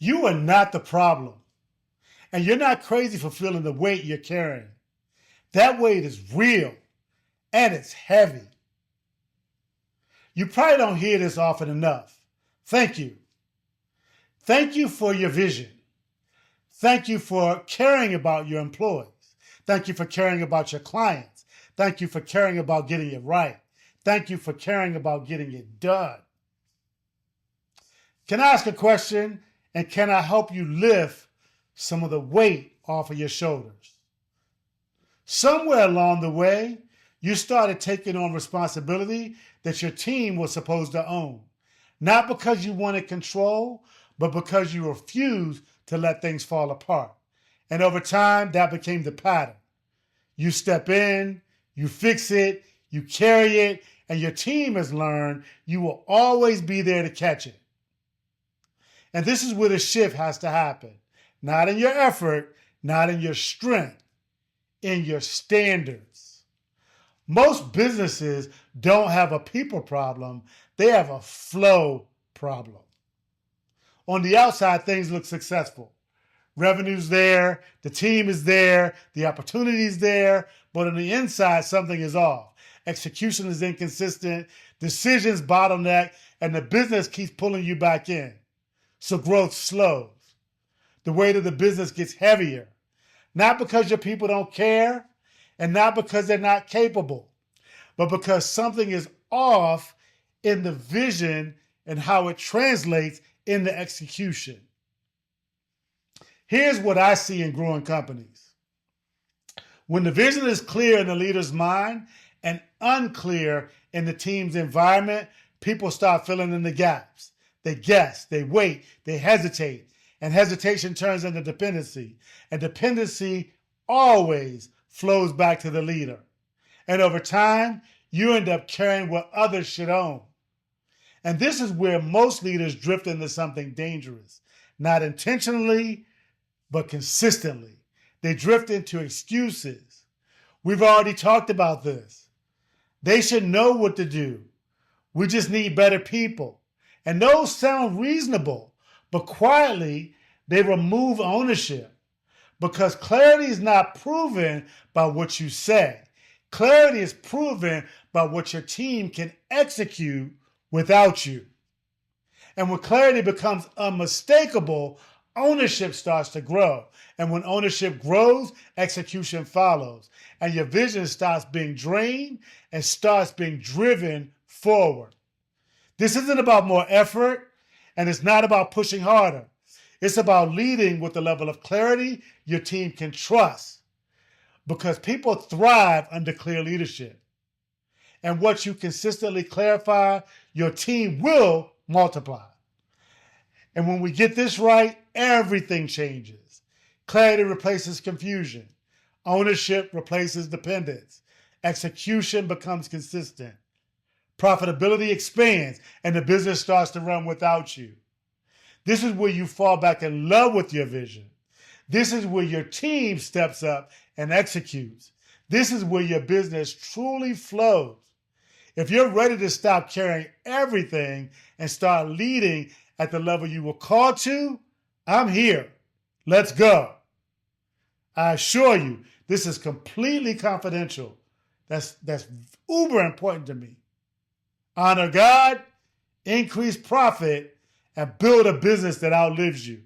You are not the problem. And you're not crazy for feeling the weight you're carrying. That weight is real and it's heavy. You probably don't hear this often enough. Thank you. Thank you for your vision. Thank you for caring about your employees. Thank you for caring about your clients. Thank you for caring about getting it right. Thank you for caring about getting it done. Can I ask a question, and can I help you lift some of the weight off of your shoulders? Somewhere along the way, you started taking on responsibility that your team was supposed to own. Not because you wanted control, but because you refused to let things fall apart. And over time, that became the pattern. You step in, you fix it, you carry it, and your team has learned you will always be there to catch it. And this is where the shift has to happen. Not in your effort, not in your strength, in your standards. Most businesses don't have a people problem, they have a flow problem. On the outside, things look successful. Revenue's there, the team is there, the opportunity is there, but on the inside, something is off. Execution is inconsistent, decisions bottleneck, and the business keeps pulling you back in. So growth slows. The weight of the business gets heavier. Not because your people don't care, and not because they're not capable, but because something is off in the vision and how it translates in the execution. Here's what I see in growing companies. When the vision is clear in the leader's mind and unclear in the team's environment, people start filling in the gaps. They guess, they wait, they hesitate, and hesitation turns into dependency. And dependency always flows back to the leader. And over time, you end up carrying what others should own. And this is where most leaders drift into something dangerous, not intentionally, but consistently. They drift into excuses. We've already talked about this. They should know what to do. We just need better people. And those sound reasonable, but quietly they remove ownership because clarity is not proven by what you say. Clarity is proven by what your team can execute without you. And when clarity becomes unmistakable, ownership starts to grow. And when ownership grows, execution follows. And your vision starts being drained and starts being driven forward. This isn't about more effort, and it's not about pushing harder. It's about leading with the level of clarity your team can trust. Because people thrive under clear leadership. And what you consistently clarify, your team will multiply. And when we get this right, everything changes. Clarity replaces confusion. Ownership replaces dependence. Execution becomes consistent. Profitability expands, and the business starts to run without you. This is where you fall back in love with your vision. This is where your team steps up and executes. This is where your business truly flows. If you're ready to stop carrying everything and start leading at the level you were called to, I'm here. Let's go. I assure you, this is completely confidential. That's uber important to me. Honor God, increase profit, and build a business that outlives you.